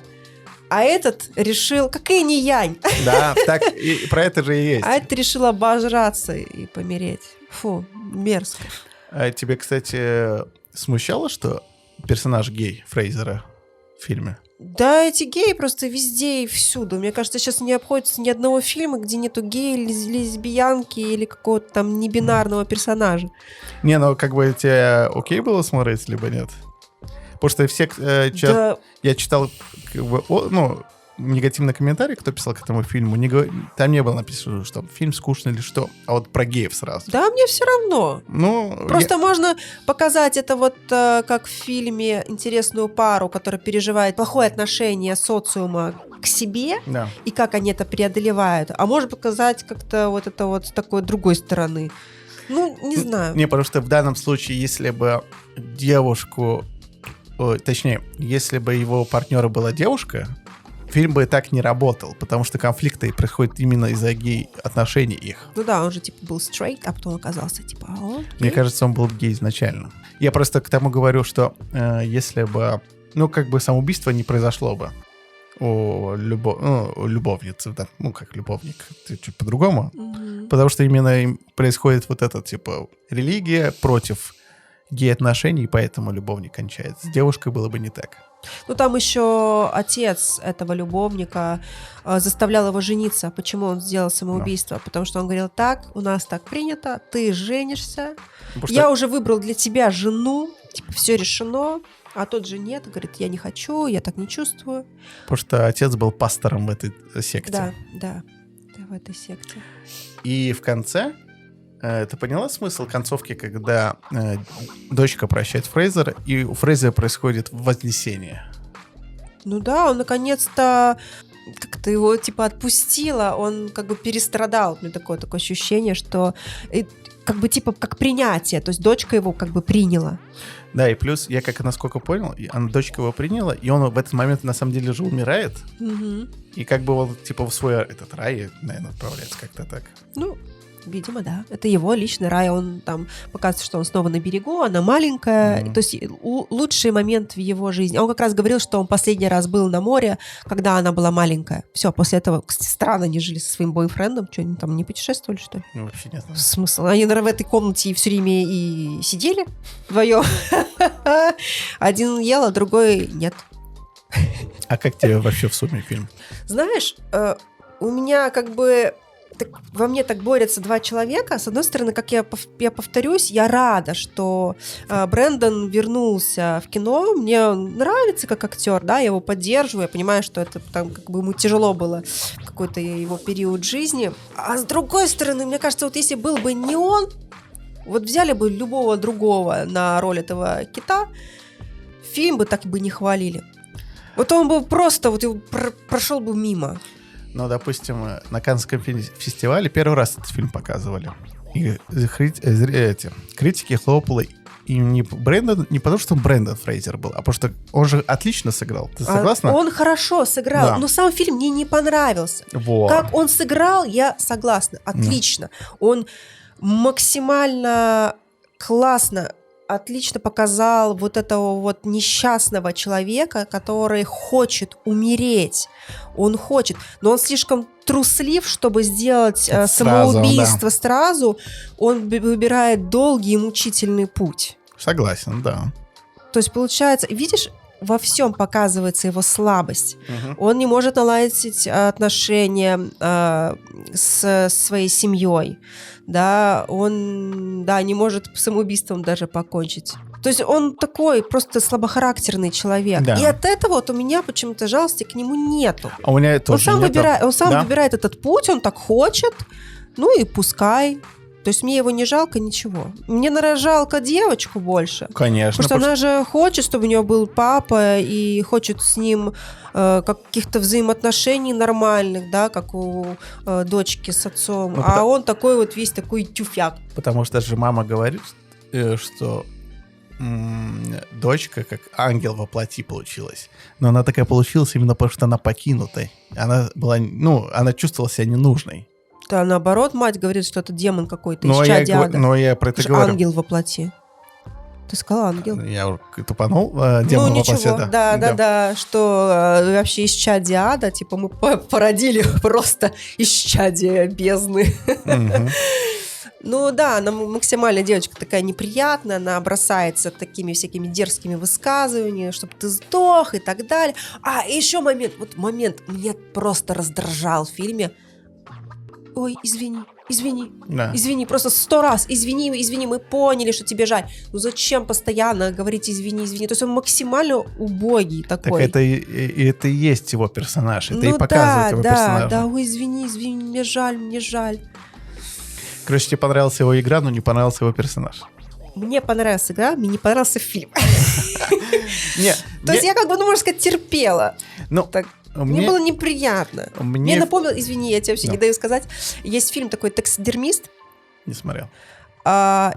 А этот решил, какая не янь. Да, так и про это же и есть. А этот решил обожраться и помереть. Фу, мерзко. А тебе, кстати, смущало, что персонаж гей Фрейзера в фильме? Да, эти геи просто везде и всюду. Мне кажется, сейчас не обходится ни одного фильма, где нету гея, лесбиянки или какого-то там небинарного персонажа. Не, как бы тебе окей было смотреть, либо нет? Потому что все... Я читал негативный комментарий, кто писал к этому фильму. Там не было написано, что фильм скучный или что. А вот про геев сразу. Да, мне все равно. Просто можно показать это как в фильме интересную пару, которая переживает плохое отношение социума к себе, да, и как они это преодолевают. А можно показать как-то с такой другой стороны. Не знаю. Не, потому что в данном случае, если бы девушку точнее, если бы его партнером была девушка, фильм бы так не работал, потому что конфликты происходят именно из-за гей-отношений их. Ну да, он же типа был straight, а потом оказался типа... Мне кажется, он был гей изначально. Я просто к тому говорю, что если бы, ну, как бы самоубийство не произошло бы у любовницы, да, ну, как любовник, чуть по-другому, потому что именно им происходит вот это, типа, религия против гей-отношений, и поэтому любовник кончается. С девушкой было бы не так. Ну, там еще отец этого любовника заставлял его жениться. Почему он сделал самоубийство? Потому что он говорил, так, у нас так принято, ты женишься, я уже выбрал для тебя жену, типа, все решено, а тот же нет, говорит, я не хочу, я так не чувствую. Потому что отец был пастором в этой секте. Да, в этой секте. И в конце, ты поняла смысл концовки, когда дочка прощает Фрейзера, и у Фрейзера происходит вознесение? Ну да, он наконец-то как-то его типа отпустила, он как бы перестрадал. У меня такое ощущение, что как бы типа как принятие, то есть дочка его как бы приняла. Да, и плюс, я как насколько понял, дочка его приняла, и он в этот момент на самом деле же умирает, и как бы он типа в свой этот рай, наверное, отправляется как-то так. Ну, видимо, да. Это его личный рай. Он там показывает, что он снова на берегу, она маленькая. То есть лучший момент в его жизни. Он как раз говорил, что он последний раз был на море, когда она была маленькая. Все, после этого, кстати, странно, они жили со своим бойфрендом. Что, они там не путешествовали, что ли? Ну, вообще нет. Смысл? Они, наверное, в этой комнате все время и сидели вдвоем. Один ел, а другой нет. А как тебе вообще в сумме фильм? Знаешь, у меня как бы... во мне так борются два человека. С одной стороны, как я повторюсь, я рада, что Брэндон вернулся в кино. Мне он нравится как актер, да, я его поддерживаю. Я понимаю, что это там как бы ему тяжело было в какой-то его период жизни. А с другой стороны, мне кажется, вот если был бы не он, вот взяли бы любого другого на роль этого кита, фильм бы так бы не хвалили. Вот он бы просто вот прошел бы мимо. Ну, допустим, на Каннском фестивале первый раз этот фильм показывали. И критики хлопали им не потому, что Брэндон Фрейзер был, а потому что он же отлично сыграл. Ты согласна? Он хорошо сыграл, да. Но сам фильм мне не понравился. Вот. Как он сыграл, я согласна. Отлично. Он максимально классно, отлично показал вот этого вот несчастного человека, который хочет умереть. Он хочет, но он слишком труслив, чтобы сделать самоубийство сразу. Он выбирает долгий и мучительный путь. Согласен, да. То есть, получается, видишь, во всем показывается его слабость. Он не может наладить отношения с своей семьей. Да, он не может самоубийством даже покончить. То есть он такой просто слабохарактерный человек. Да. И от этого вот у меня почему-то жалости к нему нету. А у меня тоже он сам выбирает этот путь, он так хочет, ну и пускай. То есть мне его не жалко, ничего. Мне, наверное, жалко девочку больше. Конечно. Потому что она же хочет, чтобы у нее был папа, и хочет с ним каких-то взаимоотношений нормальных, да, как у дочки с отцом. Ну, а он такой вот весь такой тюфяк. Потому что же мама говорит, что дочка как ангел во плоти получилась. Но она такая получилась именно потому, что она покинутая. Она была, она чувствовала себя ненужной. Да, наоборот, мать говорит, что это демон какой-то, исчадие ада. Но я про это говорю. Ангел во плоти. Ты сказал ангел. Я тупанул, демон во плоти, да. Да, что вообще исчадие ада, типа мы породили просто исчадие бездны. Ну да, она максимально девочка такая неприятная, она бросается такими всякими дерзкими высказываниями, чтобы ты сдох и так далее. А, и еще момент меня просто раздражал в фильме. Ой, извини, просто 100 раз, извини, мы поняли, что тебе жаль. Ну зачем постоянно говорить извини? То есть он максимально убогий такой. Так это и есть его персонаж, это и показывает его персонажа. Да, ой, извини, мне жаль. Короче, тебе понравилась его игра, но не понравился его персонаж. Мне понравилась игра, мне не понравился фильм. То есть я можно сказать, терпела. Мне было неприятно. Мне напомнил, извини, я тебе вообще не даю сказать, есть фильм такой «Таксидермист». Не смотрел.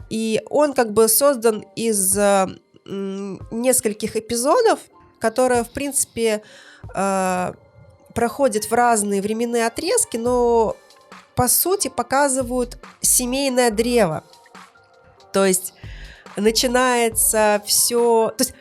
И он как бы создан из нескольких эпизодов, которые, в принципе, проходят в разные временные отрезки, но по сути показывают семейное древо. То есть начинается все... То есть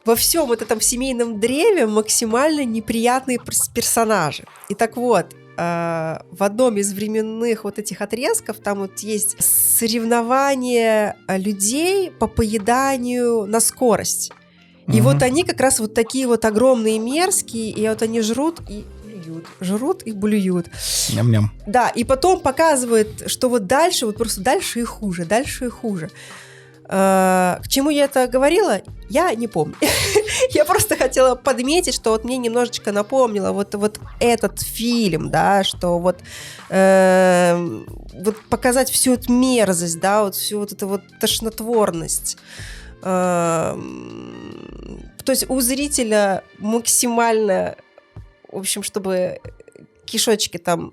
во всем вот этом семейном древе максимально неприятные персонажи. И так вот, в одном из временных вот этих отрезков там вот есть соревнование людей по поеданию на скорость. И вот они как раз вот такие вот огромные, мерзкие, и вот они жрут и блюют. Жрут и блюют. Ням-ням. Да, и потом показывает, что вот дальше, вот просто дальше и хуже, дальше и хуже. К чему я это говорила, я не помню. Я просто хотела подметить, что вот мне немножечко напомнило вот этот фильм, да, что вот показать всю эту мерзость, да, вот всю вот эту вот тошнотворность. То есть у зрителя максимально, в общем, чтобы кишочки там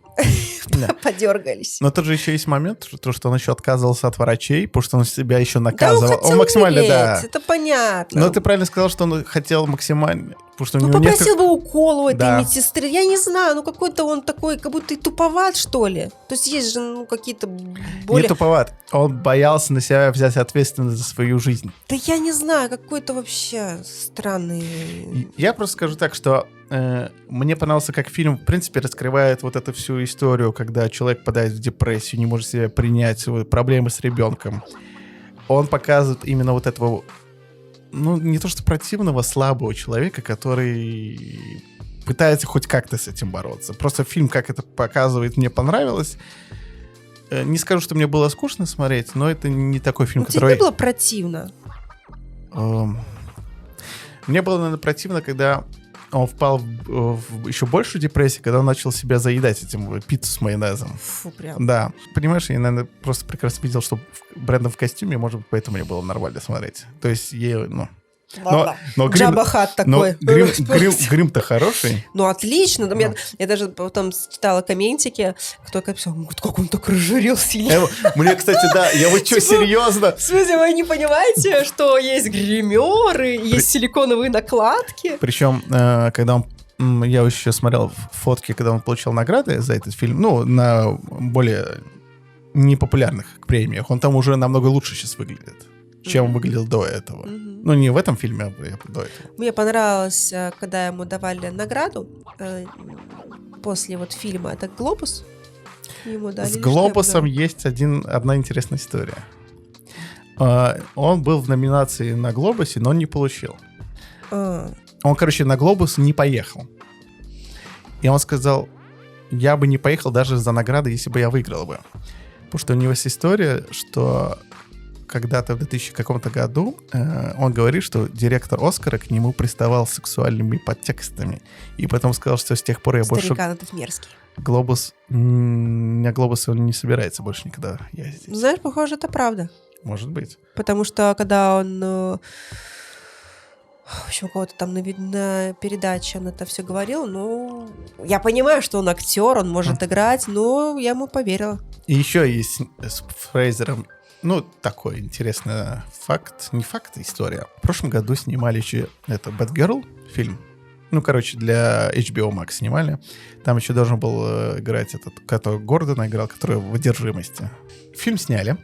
подергались. Но тут же еще есть момент, что он еще отказывался от врачей, потому что он себя еще наказывал. Да, он хотел максимально, умереть, это понятно. Но ты правильно сказал, что он хотел максимально... Потому что у него попросил бы укол у этой медсестры. Я не знаю, какой-то он такой, как будто и туповат, что ли. То есть есть же какие-то более... Не туповат. Он боялся на себя взять ответственность за свою жизнь. Да я не знаю, какой-то вообще странный... Я просто скажу так, что мне понравился, как фильм, в принципе, раскрывает вот эту всю историю, когда человек попадает в депрессию, не может себя принять, проблемы с ребенком. Он показывает именно вот этого, ну, не то что противного, слабого человека, который пытается хоть как-то с этим бороться. Просто фильм, как это показывает, мне понравилось. Не скажу, что мне было скучно смотреть, но это не такой фильм, который... Тебе было противно? Мне было, наверное, противно, когда он впал в еще большую депрессию, когда он начал себя заедать этим пиццу с майонезом. Фу, прям. Да. Понимаешь, я, наверное, просто прекрасно видел, что Брэндон в костюме, может быть, поэтому мне было нормально смотреть. То есть, но Джабба Хат такой. Но грим-то хороший. Ну, отлично. Я даже потом читала комментики, кто написал, как он так разжирился. Мне, кстати, да, я вот что, серьезно? В смысле, вы не понимаете, что есть гримеры, есть силиконовые накладки? Причем, когда я еще смотрел фотки, когда он получал награды за этот фильм, ну, на более непопулярных премиях, он там уже намного лучше сейчас выглядит, чем он выглядел до этого. Ну, не в этом фильме, а до этого. Мне понравилось, когда ему давали награду после вот фильма, это «Глобус». Ему дали, с «Глобусом» есть одна интересная история. Он был в номинации на «Глобусе», но он не получил. Он, короче, на «Глобус» не поехал. И он сказал, я бы не поехал даже за награды, если бы я выиграл бы. Потому что у него есть история, что когда-то в 2000 каком-то году он говорит, что директор «Оскара» к нему приставал с сексуальными подтекстами. И потом сказал, что с тех пор я больше... Старикан этот мерзкий. «Глобус»... На «Глобус» он не собирается больше никогда ездить. Знаешь, похоже, это правда. Может быть. Потому что когда он... В общем, у кого-то там на передаче он это все говорил, ну... Я понимаю, что он актер, он может играть, но я ему поверила. И еще есть с Фрейзером... Ну, такой интересный факт. Не факт, а история. В прошлом году снимали еще Bad Girl фильм. Ну, короче, для HBO Max снимали. Там еще должен был играть этот, который Гордона играл, который в «Одержимости». Фильм сняли.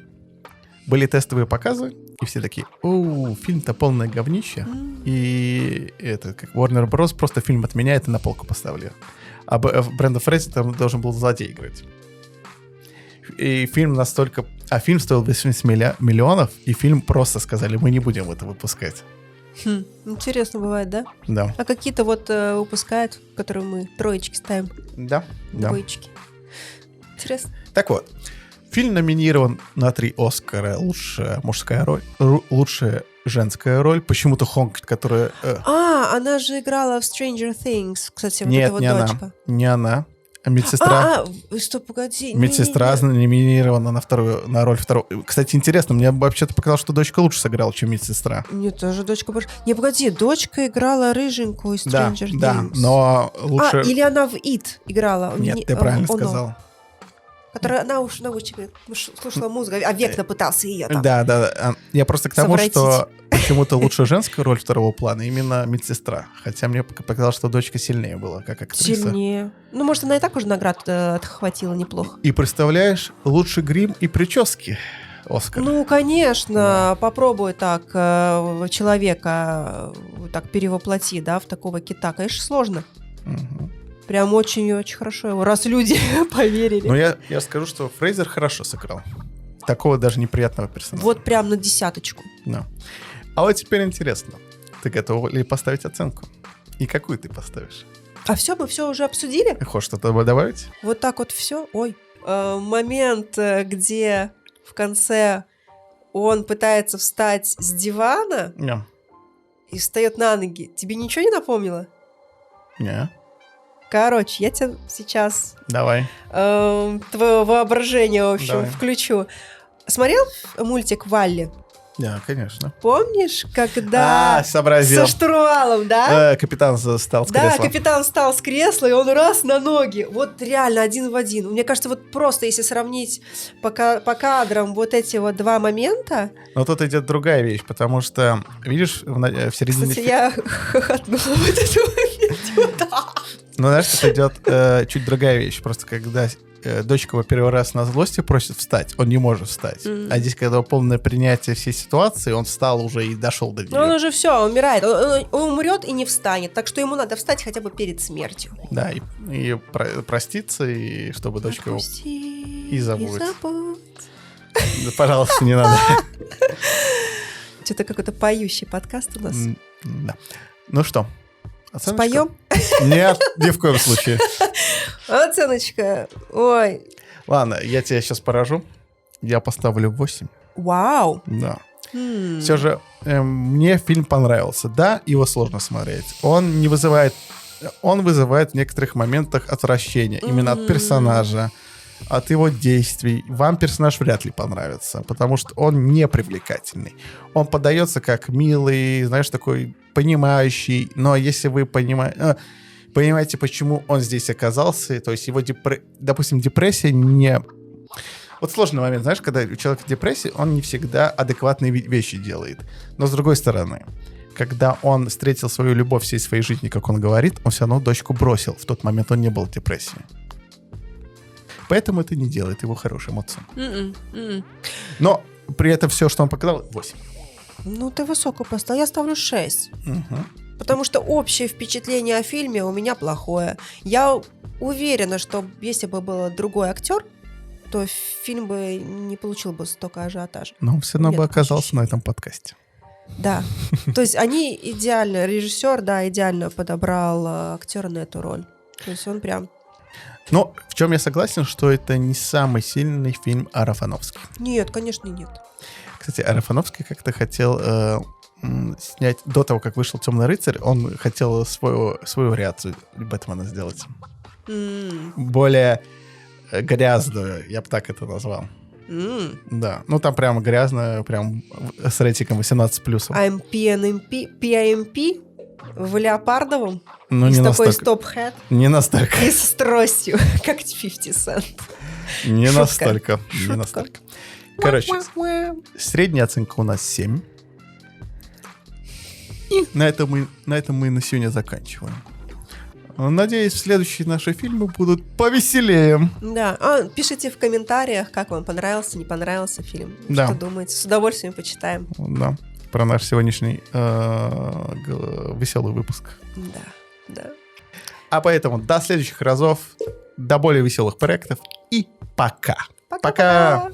Были тестовые показы. И все такие, фильм-то полное говнище. И это, как Warner Bros. Просто фильм отменяет и на полку поставили. А Брэндон Фрейзер там должен был злодей играть. И фильм настолько... А фильм стоил 80 миллионов, и фильм просто сказали, мы не будем это выпускать. Интересно бывает, да? Да. А какие-то вот выпускают, которые мы троечки ставим. Да. Двоечки. Интересно. Так вот, фильм номинирован на 3 Оскара. Лучшая мужская роль, лучшая женская роль. Почему-то Хонг, которая... она же играла в Stranger Things, кстати, вот Нет, эта вот не дочка. Она. Не она. Медсестра. Стоп, погоди. Медсестра номинирована на роль второго. Кстати, интересно, мне вообще-то показалось, что дочка лучше сыграла, чем медсестра. Нет, тоже дочка больше. Не, погоди, дочка играла рыженькую из Stranger Things. Да, но лучше... или она в It играла. Нет, ты правильно сказал. Которая наушниками слушала музыку, а Векна пытался ее там. Да. Я просто к тому, совратить. что почему-то лучше женская роль второго плана, именно медсестра. Хотя мне показалось, что дочка сильнее была, как актриса. Сильнее. Ну, может, она и так уже наград отхватила неплохо. И представляешь, лучший грим и прически Оскар. Ну, конечно, попробуй так человека так перевоплоти, да, в такого кита. Конечно, сложно. Мгм. Прям очень и очень хорошо его, раз люди поверили. Но я скажу, что Фрейзер хорошо сыграл. Такого даже неприятного персонажа. Вот прям на 10. Да. А вот теперь интересно. Ты готова ли поставить оценку? И какую ты поставишь? А все, мы все уже обсудили? Хочешь что-то добавить? Вот так вот все. Ой. Момент, где в конце он пытается встать с дивана Не. и встает на ноги. Тебе ничего не напомнило? Не. Короче, я тебе сейчас Давай. твое воображение, в общем, Давай. включу. Смотрел мультик «Валли»? Да, конечно. Помнишь, когда сообразил. со штурвалом, да? Капитан встал с Да, кресла. капитан встал с кресла, и он раз на ноги. Вот реально один в один. Мне кажется, вот просто если сравнить по кадрам вот эти вот два момента... Но тут идет другая вещь, потому что, видишь, в середине... Кстати, я хохотнула вот эту момент. Да. Ну, знаешь, тут идет чуть другая вещь. Просто когда дочка его первый раз на злости просит встать, он не может встать. А здесь, когда полное принятие всей ситуации, он встал уже и дошел до нее. Но он уже все, умирает. Он умрет и не встанет. Так что ему надо встать хотя бы перед смертью. Да, и проститься, и чтобы дочка его... Отпусти и забудь. забудь. Да, пожалуйста, не надо. Что-то какой-то поющий подкаст у нас. Да. Ну что, оценочка? Споем? Нет, ни в коем случае. Оценочка. Ой. Ладно, я тебя сейчас поражу. Я поставлю 8. Вау. Да. Все же мне фильм понравился. Да, его сложно смотреть. Он вызывает в некоторых моментах отвращение. Именно от персонажа, от его действий. Вам персонаж вряд ли понравится, потому что он не привлекательный. Он подается как милый, знаешь, такой понимающий. Но если вы понимаете, почему он здесь оказался, то есть его, допустим, депрессия не... Вот сложный момент, знаешь, когда у человека депрессия, он не всегда адекватные вещи делает. Но с другой стороны, когда он встретил свою любовь всей своей жизни, как он говорит, он все равно дочку бросил. В тот момент он не был в депрессии. Поэтому это не делает его хорошим отцом. Но при этом все, что он показал, 8. Ну, ты высоко поставил. Я ставлю 6. Угу. Потому что общее впечатление о фильме у меня плохое. Я уверена, что если бы был другой актер, то фильм бы не получил бы столько ажиотажа. Но он все равно Нет, бы оказался ощущение. на этом подкасте. Да. То есть они идеально, режиссер, да, идеально подобрал актера на эту роль. То есть он прям... Но в чем я согласен, что это не самый сильный фильм Арофановский. Нет, конечно, нет. Кстати, Арофановский как-то хотел снять, до того, как вышел «Темный рыцарь», он хотел свою вариацию Бэтмена сделать. Более грязную, я бы так это назвал. Да, ну там прям грязно, прям с рейтингом 18+. I'm PMP в леопардовом, Ну, и не с такой настолько. стоп-хэт, Не настолько. и с тростью, как 50 Cent. Не Шутка. настолько. Не Шутка. настолько. Короче, средняя оценка у нас 7. И на этом мы на сегодня заканчиваем. Надеюсь, следующие наши фильмы будут повеселее. Да, пишите в комментариях, как вам понравился, не понравился фильм. Да. Что думаете, с удовольствием почитаем. Да, про наш сегодняшний веселый выпуск. Да. А поэтому до следующих разов, до более веселых проектов и пока. Пока-пока.